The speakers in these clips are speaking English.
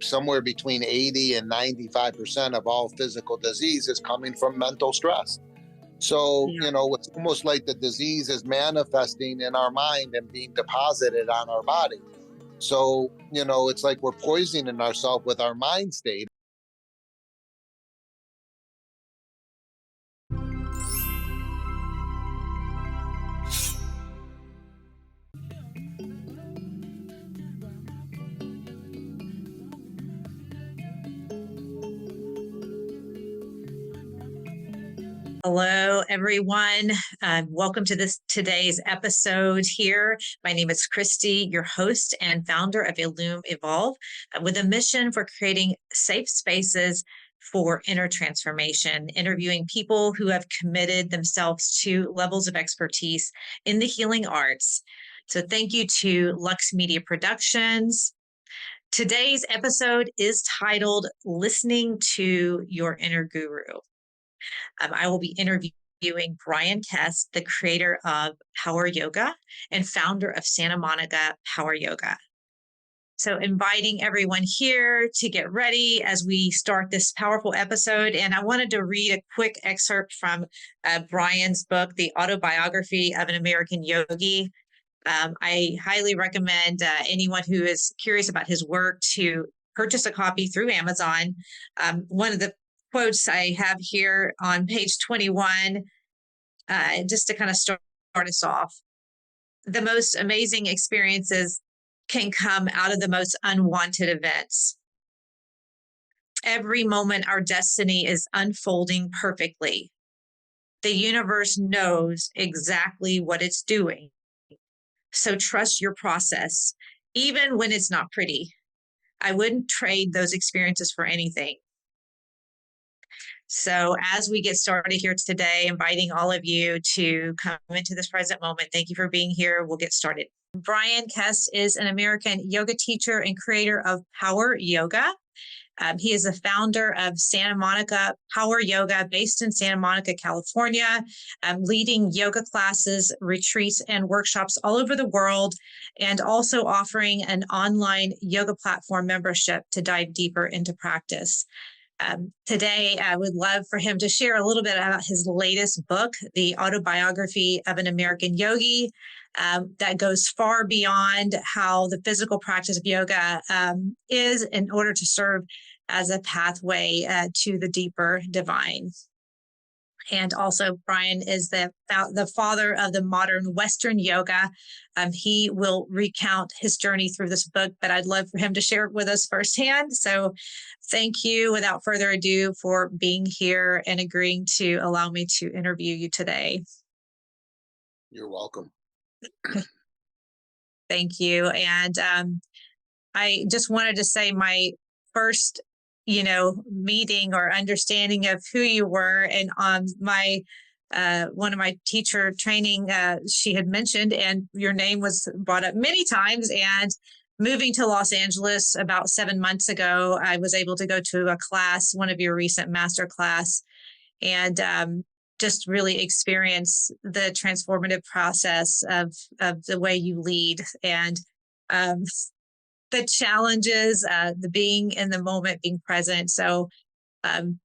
somewhere between 80 and 95% of all physical disease is coming from mental stress. So, Yeah. it's almost like the disease is manifesting in our mind and being deposited on our body. So, it's like we're poisoning ourselves with our mind state. Hello, everyone. Welcome to today's episode here. My name is Christy, your host and founder of Illume Evolve, with a mission for creating safe spaces for inner transformation, interviewing people who have committed themselves to levels of expertise in the healing arts. So thank you to Lux Media Productions. Today's episode is titled Listening to Your Inner Guru. I will be interviewing Bryan Kest, the creator of Power Yoga and founder of Santa Monica Power Yoga. So inviting everyone here to get ready as we start this powerful episode. And I wanted to read a quick excerpt from Bryan's book, The Autobiography of an American Yogi. I highly recommend anyone who is curious about his work to purchase a copy through Amazon. One of the quotes I have here on page 21, just to kind of start us off. The most amazing experiences can come out of the most unwanted events. Every moment our destiny is unfolding perfectly. The universe knows exactly what it's doing. So trust your process, even when it's not pretty. I wouldn't trade those experiences for anything. So as we get started here today, inviting all of you to come into this present moment. Thank you for being here. We'll get started. Bryan Kest is an American yoga teacher and creator of Power Yoga. He is the founder of Santa Monica Power Yoga, based in Santa Monica, California, leading yoga classes, retreats, and workshops all over the world, and also offering an online yoga platform membership to dive deeper into practice. Today, I would love for him to share a little bit about his latest book, The Autobiography of an American Yogi, that goes far beyond how the physical practice of yoga is in order to serve as a pathway to the deeper divine. And also, Bryan is the father of the modern Western yoga. He will recount his journey through this book, but I'd love for him to share it with us firsthand. So thank you, without further ado, for being here and agreeing to allow me to interview you today. You're welcome. Thank you. And I just wanted to say my first meeting or understanding of who you were. And on my, one of my teacher training, she had mentioned, and your name was brought up many times. And moving to Los Angeles about 7 months ago, I was able to go to a class, one of your recent master class, and just really experience the transformative process of the way you lead and the challenges, the being in the moment, being present. So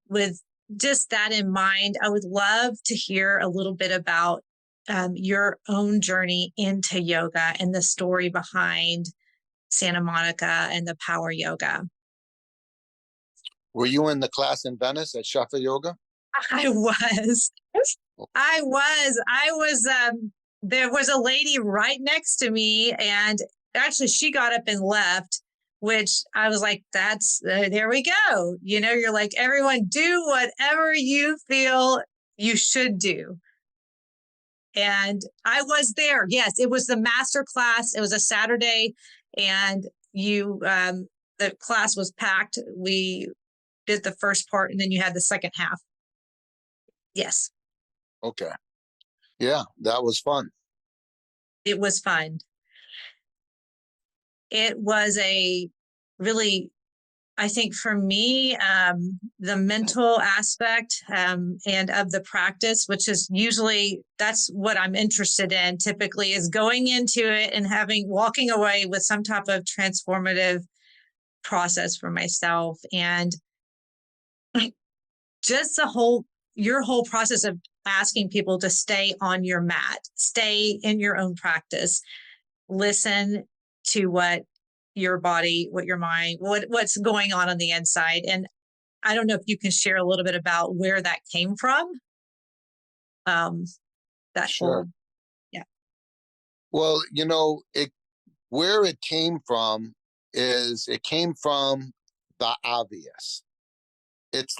with just that in mind, I would love to hear a little bit about your own journey into yoga and the story behind Santa Monica and the Power Yoga. Were you in the class in Venice at Shafa Yoga? I was. There was a lady right next to me, and actually she got up and left, which I was like, that's, there we go. You're like, everyone do whatever you feel you should do. And I was there. Yes, it was the master class. It was a Saturday, and the class was packed. We did the first part, and then you had the second half. Yes. Okay. Yeah, that was fun. It was fun. It was a really, I think for me, the mental aspect and of the practice, which is usually, that's what I'm interested in typically, is going into it and walking away with some type of transformative process for myself. And just your whole process of asking people to stay on your mat, stay in your own practice, listen to what your body, what your mind, what's going on the inside. And I don't know if you can share a little bit about where that came from. That Sure. whole, yeah. Well, where it came from is it came from the obvious. It's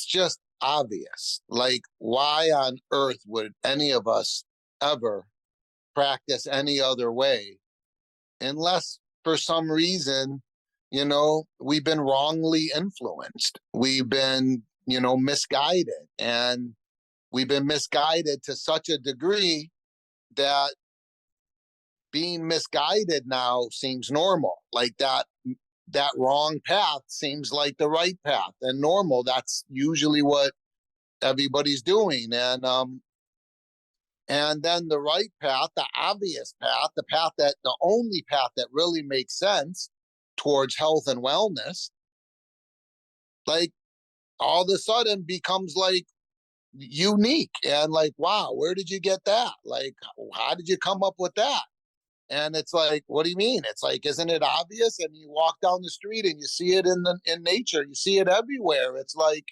just obvious. Like, why on earth would any of us ever practice any other way unless for some reason, we've been wrongly influenced. We've been, misguided. And we've been misguided to such a degree that being misguided now seems normal. Like that wrong path seems like the right path and normal. That's usually what everybody's doing. And then the right path, the obvious path, the only path that really makes sense towards health and wellness, like all of a sudden becomes like unique and like, wow, where did you get that? Like, how did you come up with that? And it's like, what do you mean? It's like, isn't it obvious? And you walk down the street and you see it in nature. You see it everywhere. It's like,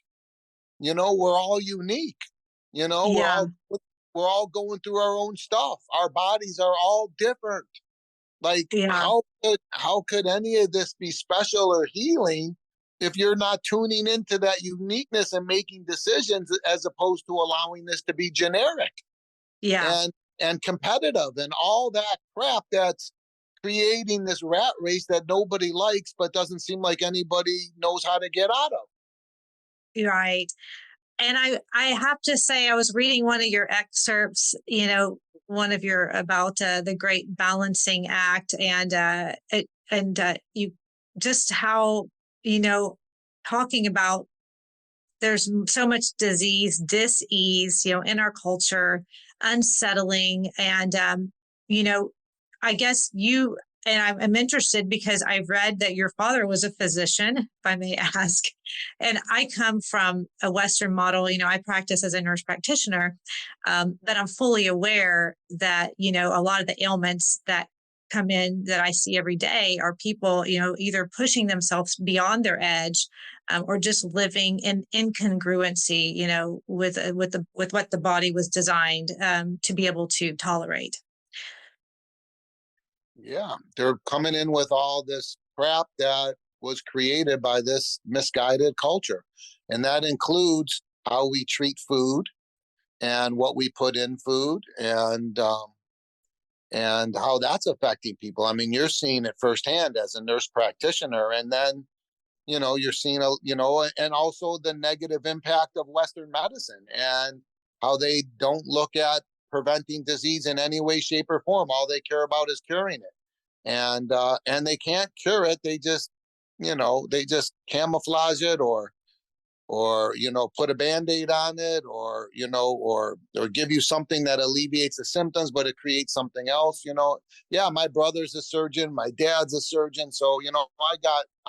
we're all unique. Yeah. We're all going through our own stuff. Our bodies are all different. Like, Yeah. how could any of this be special or healing if you're not tuning into that uniqueness and making decisions as opposed to allowing this to be generic? Yeah. And competitive and all that crap that's creating this rat race that nobody likes, but doesn't seem like anybody knows how to get out of. Right. And I have to say, I was reading one of your excerpts, one of your about the great balancing act, and you just how, talking about there's so much disease, dis-ease, in our culture, unsettling. And, I guess I'm interested because I've read that your father was a physician, if I may ask. And I come from a Western model, I practice as a nurse practitioner, but I'm fully aware that, a lot of the ailments that come in that I see every day are people, either pushing themselves beyond their edge, or just living in incongruency, with what the body was designed to be able to tolerate. Yeah, they're coming in with all this crap that was created by this misguided culture. And that includes how we treat food and what we put in food and how that's affecting people. I mean, you're seeing it firsthand as a nurse practitioner. And then, you're seeing, and also the negative impact of Western medicine and how they don't look at preventing disease in any way, shape, or form. All they care about is curing it. And they can't cure it. They just, they just camouflage it or put a Band-Aid on it or give you something that alleviates the symptoms, but it creates something else. Yeah, my brother's a surgeon, my dad's a surgeon, so I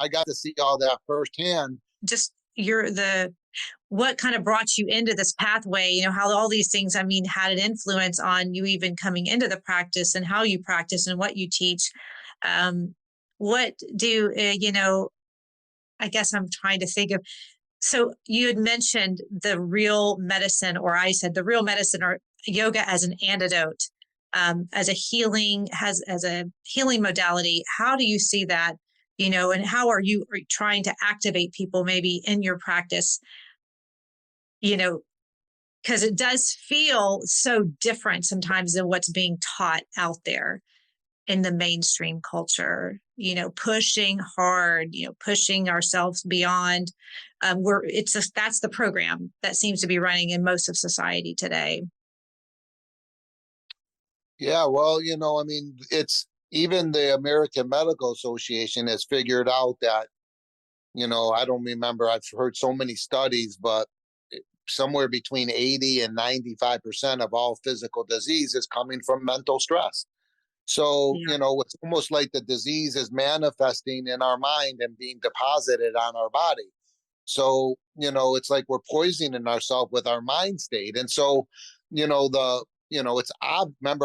got to see all that firsthand. Just what kind of brought you into this pathway, how all these things, had an influence on you even coming into the practice and how you practice and what you teach. What do I guess I'm trying to think of. So you had mentioned the real medicine, or I said the real medicine, or yoga as an antidote, as a healing modality. How do you see that, and how are you trying to activate people maybe in your practice, because it does feel so different sometimes than what's being taught out there in the mainstream culture, pushing hard, pushing ourselves beyond that's the program that seems to be running in most of society today. Yeah, well, it's even the American Medical Association has figured out that, I don't remember, I've heard so many studies, but somewhere between 80 and 95% of all physical disease is coming from mental stress. So, Yeah. it's almost like the disease is manifesting in our mind and being deposited on our body. So, it's like we're poisoning ourselves with our mind state. And so, remember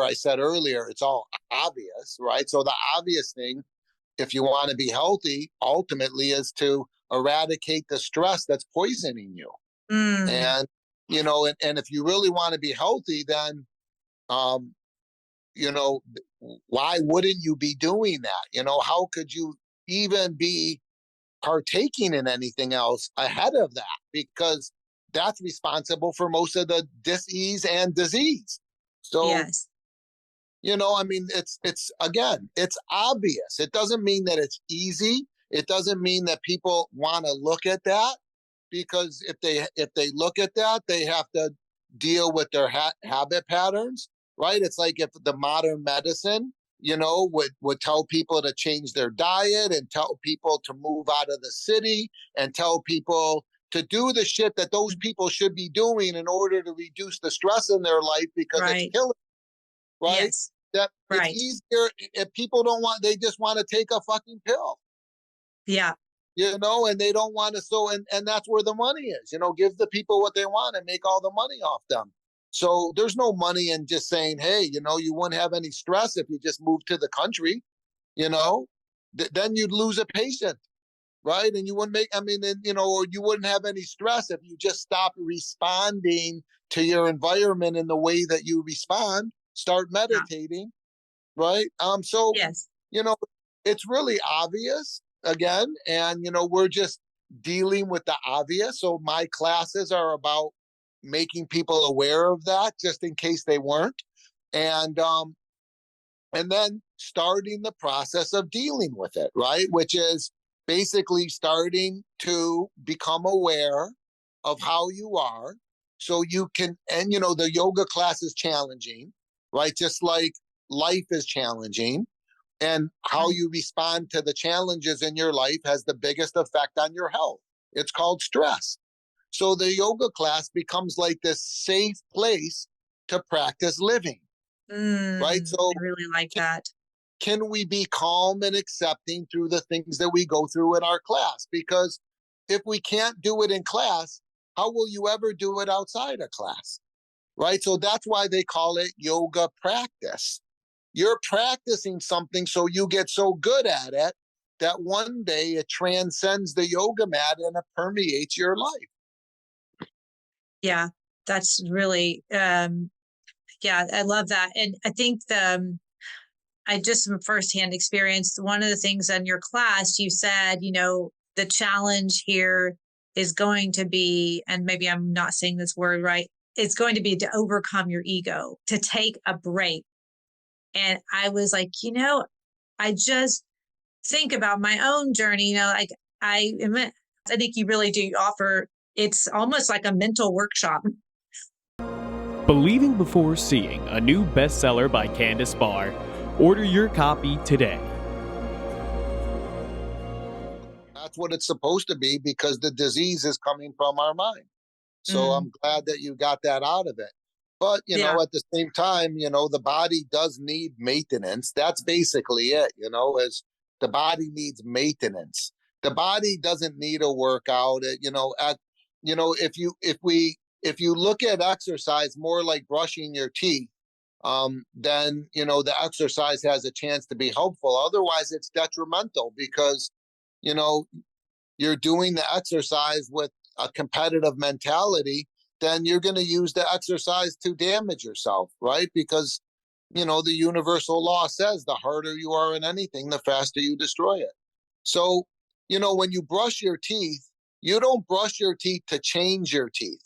I said earlier, it's all obvious, right? So the obvious thing, if you want to be healthy, ultimately is to eradicate the stress that's poisoning you. Mm. And, and if you really want to be healthy, then, um, you know, why wouldn't you be doing that? How could you even be partaking in anything else ahead of that? Because that's responsible for most of the dis-ease and disease. So, Yes. I mean, it's again, it's obvious. It doesn't mean that it's easy. It doesn't mean that people want to look at that, because if they look at that, they have to deal with their habit patterns, right? It's like if the modern medicine, would tell people to change their diet and tell people to move out of the city and tell people to do the shit that those people should be doing in order to reduce the stress in their life because it's Right. killing, right? Yes. That it's Right. easier if people don't want, they just want to take a fucking pill, Yeah. and they don't want to. So, and that's where the money is, give the people what they want and make all the money off them. So there's no money in just saying, hey, you wouldn't have any stress if you just moved to the country, then you'd lose a patient, right? And you wouldn't make, I mean, and, or you wouldn't have any stress if you just stopped responding to your environment in the way that you respond, start Yeah. meditating, right? So, Yes. you know, it's really obvious again, and, we're just dealing with the obvious. So my classes are about making people aware of that just in case they weren't. And then starting the process of dealing with it, right? Which is basically starting to become aware of how you are, so you can, and the yoga class is challenging, right? Just like life is challenging, and how Right. you respond to the challenges in your life has the biggest effect on your health. It's called stress. So the yoga class becomes like this safe place to practice living, right? So I really like that. can we be calm and accepting through the things that we go through in our class? Because if we can't do it in class, how will you ever do it outside of class? Right? So that's why they call it yoga practice. You're practicing something so you get so good at it that one day it transcends the yoga mat and it permeates your life. Yeah. That's really, yeah, I love that. And I think I just from firsthand experience, one of the things in your class, you said, the challenge here is going to be, and maybe I'm not saying this word right, it's going to be to overcome your ego, to take a break. And I was like, I just think about my own journey, like I think you really do offer, it's almost like a mental workshop. Believing Before Seeing, a new bestseller by Candace Barr. Order your copy today. That's what it's supposed to be, because the disease is coming from our mind. So Mm, I'm glad that you got that out of it. But, yeah. at the same time, the body does need maintenance. That's basically it, is the body needs maintenance. The body doesn't need a workout. If you look at exercise more like brushing your teeth, then, the exercise has a chance to be helpful. Otherwise, it's detrimental, because, you know, you're doing the exercise with a competitive mentality, then you're going to use the exercise to damage yourself, right? Because, the universal law says the harder you are in anything, the faster you destroy it. So, when you brush your teeth, you don't brush your teeth to change your teeth.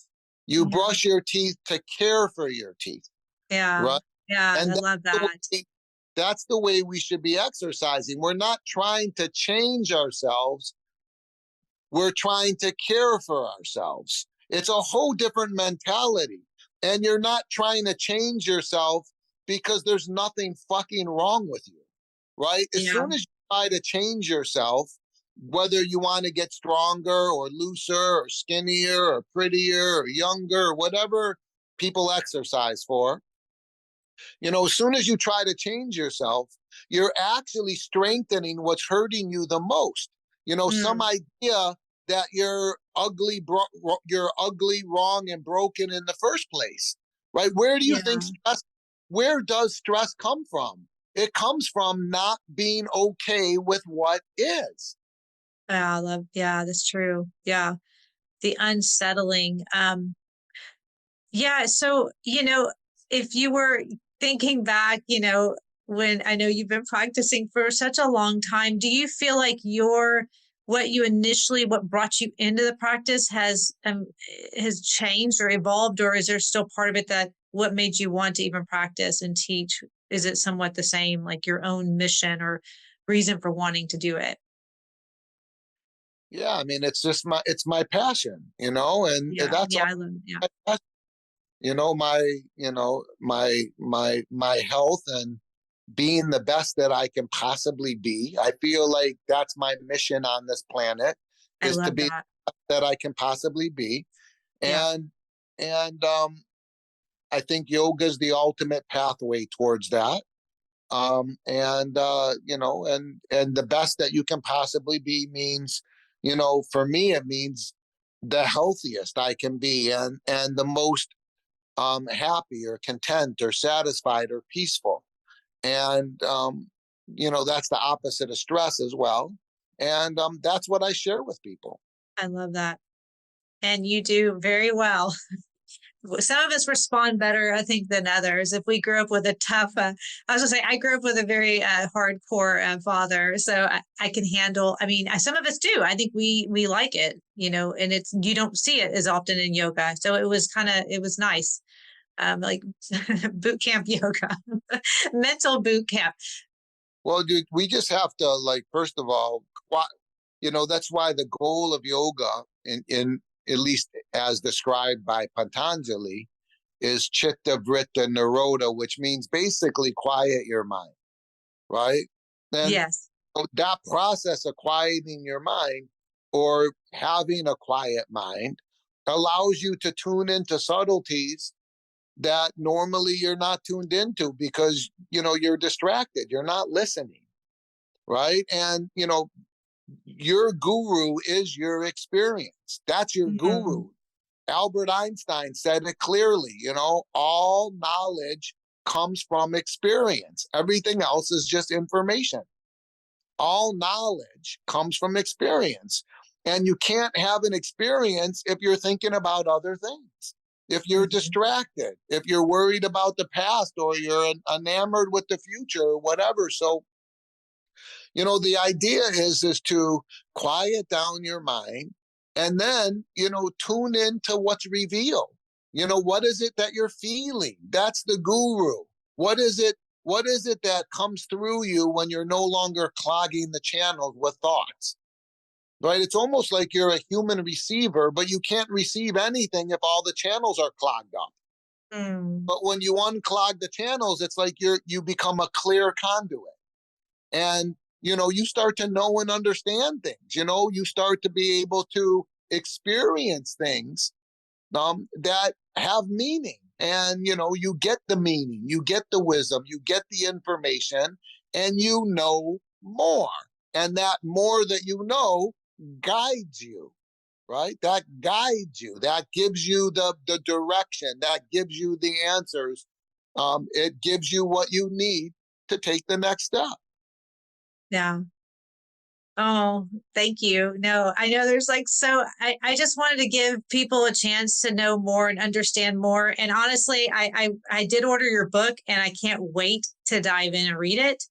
You Yeah. brush your teeth to care for your teeth, Yeah. right? Yeah. And I love that. that's the way we should be exercising. We're not trying to change ourselves, we're trying to care for ourselves. It's a whole different mentality. And you're not trying to change yourself because there's nothing fucking wrong with you, right? As Yeah. soon as you try to change yourself, whether you want to get stronger or looser or skinnier or prettier or younger or whatever people exercise for, As soon as you try to change yourself, you're actually strengthening what's hurting you the most. Some Mm, idea that you're ugly, wrong, and broken in the first place, right? Where do you think yeah. stress? Where does stress come from? It comes from not being okay with what is. Yeah, yeah, that's true. Yeah. The unsettling. Yeah. So, if you were thinking back, when I know you've been practicing for such a long time, do you feel like what brought you into the practice has changed or evolved, or is there still part of it that what made you want to even practice and teach? Is it somewhat the same, like your own mission or reason for wanting to do it? Yeah, I mean, it's my passion, and Yeah. that's Yeah. all. I love, yeah. My health and being the best that I can possibly be. I feel like that's my mission on this planet, I is to love be that. that I can possibly be. Yeah. And and I think yoga is the ultimate pathway towards that. And the best that you can possibly be means, for me, it means the healthiest I can be, and the most happy or content or satisfied or peaceful. And that's the opposite of stress as well. And that's what I share with people. I love that. And you do very well. Some of us respond better, I think, than others. If we grew up with a tough, I was gonna say, I grew up with a very hardcore father, so I can handle. I mean, some of us do. I think we like it, and you don't see it as often in yoga. So it was nice, like boot camp yoga, mental boot camp. Well, dude, we just have to, like, first of all, that's why the goal of yoga, in at least as described by Patanjali, is chitta vritta nirodha, which means basically quiet your mind, right? And Yes. that process of quieting your mind, or having a quiet mind, allows you to tune into subtleties that normally you're not tuned into, because you're distracted, you're not listening, right? And your guru is your experience. That's your Mm, guru. Albert Einstein said it clearly, all knowledge comes from experience. Everything else is just information. All knowledge comes from experience. And you can't have an experience if you're thinking about other things, if you're mhm. distracted, if you're worried about the past, or you're enamored with the future, or whatever. So, the idea is to quiet down your mind, and then, tune into what's revealed. What is it that you're feeling? That's the guru. What is it that comes through you when you're no longer clogging the channels with thoughts? Right? It's almost like you're a human receiver, but you can't receive anything if all the channels are clogged up. Mm, But when you unclog the channels, it's like you become a clear conduit. And you start to know and understand things. You start to be able to experience things that have meaning. And you get the meaning, you get the wisdom, you get the information, and you know more. And that more that you know guides you, right? That guides you, that gives you the direction, that gives you the answers. It gives you what you need to take the next step. yeah. Oh, thank you. No, I know I just wanted to give people a chance to know more and understand more. And honestly, I did order your book and I can't wait to dive in and read it.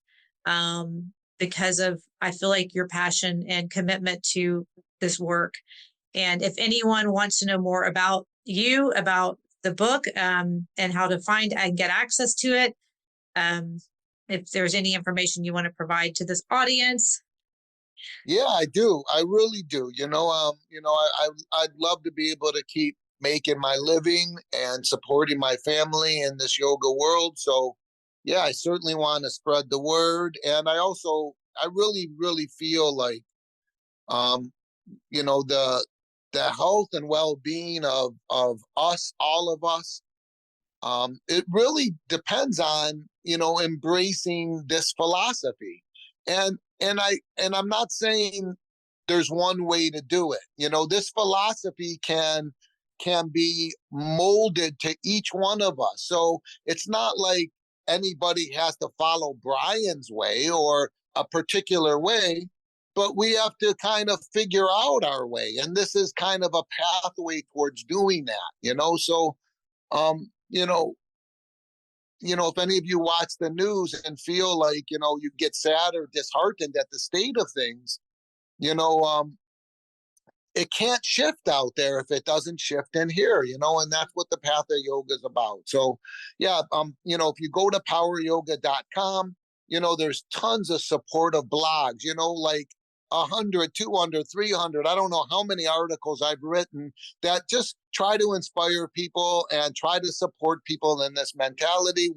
Because I feel like your passion and commitment to this work. And if anyone wants to know more about you, about the book, and how to find and get access to it, um, if there's any information you want to provide to this audience. Yeah, I do. I really do. I'd love to be able to keep making my living and supporting my family in this yoga world. So, yeah, I certainly want to spread the word. And I really, really feel like, um, the health and well being of us, all of us, It really depends on, embracing this philosophy. And I'm not saying there's one way to do it. This philosophy can be molded to each one of us. So it's not like anybody has to follow Bryan's way or a particular way, but we have to kind of figure out our way. And this is kind of a pathway towards doing that. So, um, you know, if any of you watch the news and feel like, you get sad or disheartened at the state of things, you know, it can't shift out there if it doesn't shift in here, and that's what the path of yoga is about. So yeah, if you go to poweryoga.com, there's tons of supportive blogs, like 100, 200, 300. I don't know how many articles I've written that just try to inspire people and try to support people in this mentality.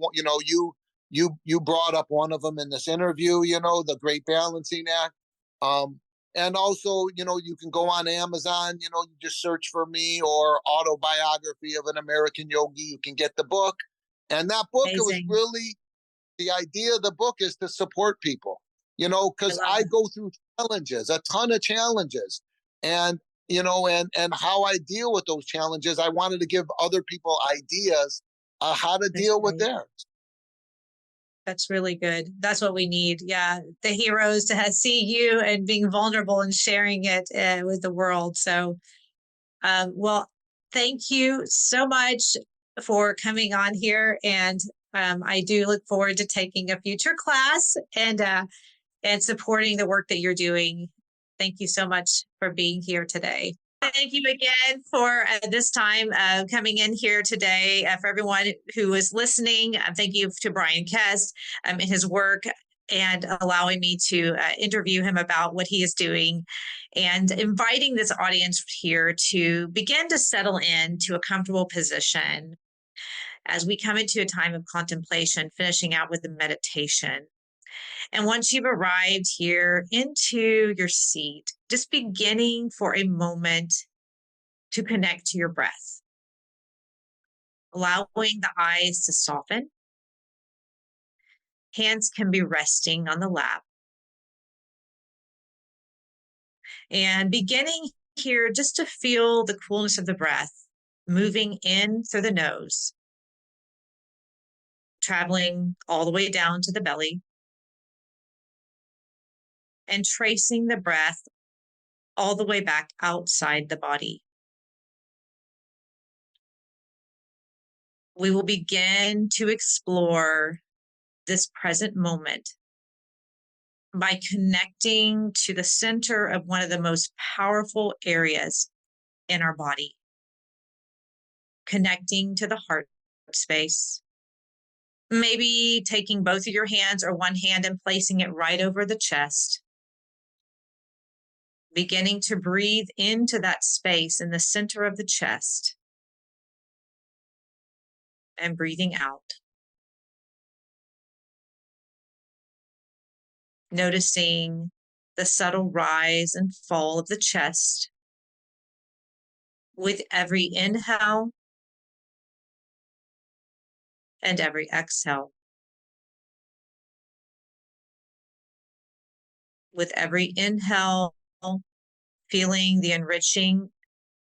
You brought up one of them in this interview, the Great Balancing Act. And also, you can go on Amazon, you just search for me or Autobiography of an American Yogi. You can get the book. And that book, It was really, the idea of the book is to support people, because I go through challenges, a ton of challenges. And, and how I deal with those challenges, I wanted to give other people ideas how to deal with theirs. That's really good. That's what we need. Yeah. The heroes to see you and being vulnerable and sharing it with the world. So, well, thank you so much for coming on here. And I do look forward to taking a future class and supporting the work that you're doing. Thank you so much for being here today. Thank you again for this time coming in here today. For everyone who is listening, thank you to Bryan Kest and his work and allowing me to interview him about what he is doing and inviting this audience here to begin to settle into a comfortable position as we come into a time of contemplation, finishing out with the meditation. And once you've arrived here into your seat, just beginning for a moment to connect to your breath, allowing the eyes to soften. Hands can be resting on the lap. And beginning here just to feel the coolness of the breath, moving in through the nose, traveling all the way down to the belly, and tracing the breath all the way back outside the body. We will begin to explore this present moment by connecting to the center of one of the most powerful areas in our body, connecting to the heart space. Maybe taking both of your hands or one hand and placing it right over the chest. Beginning to breathe into that space in the center of the chest. And breathing out. Noticing the subtle rise and fall of the chest with every inhale and every exhale. With every inhale, feeling the enriching,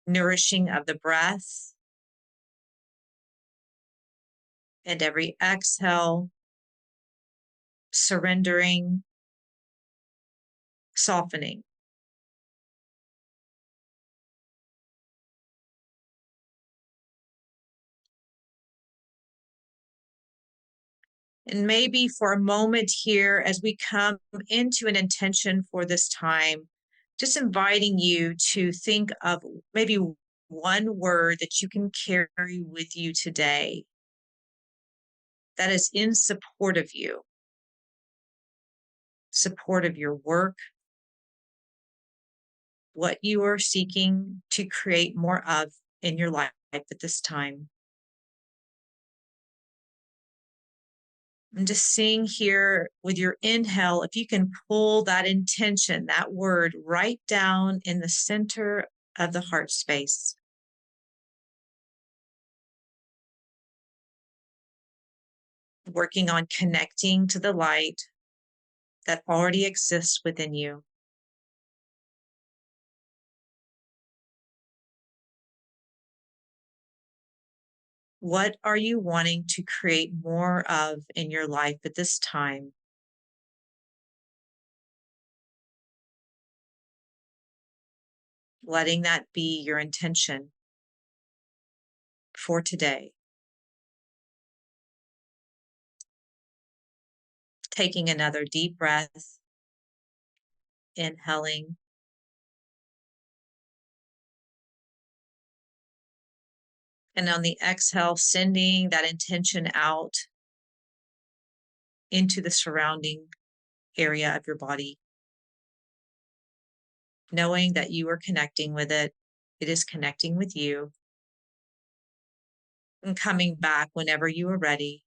nourishing of the breath. And every exhale, surrendering, softening. And maybe for a moment here, as we come into an intention for this time, just inviting you to think of maybe one word that you can carry with you today that is in support of you, support of your work, what you are seeking to create more of in your life at this time. I'm just seeing here with your inhale, if you can pull that intention, that word right down in the center of the heart space. working on connecting to the light that already exists within you. What are you wanting to create more of in your life at this time? Letting that be your intention for today. Taking another deep breath, inhaling, and on the exhale, sending that intention out into the surrounding area of your body. Knowing that you are connecting with it, it is connecting with you, and coming back whenever you are ready.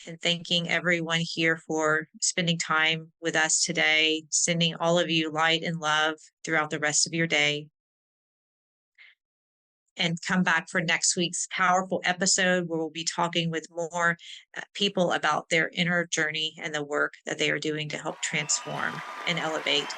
And thanking everyone here for spending time with us today, sending all of you light and love throughout the rest of your day. And come back for next week's powerful episode where we'll be talking with more people about their inner journey and the work that they are doing to help transform and elevate.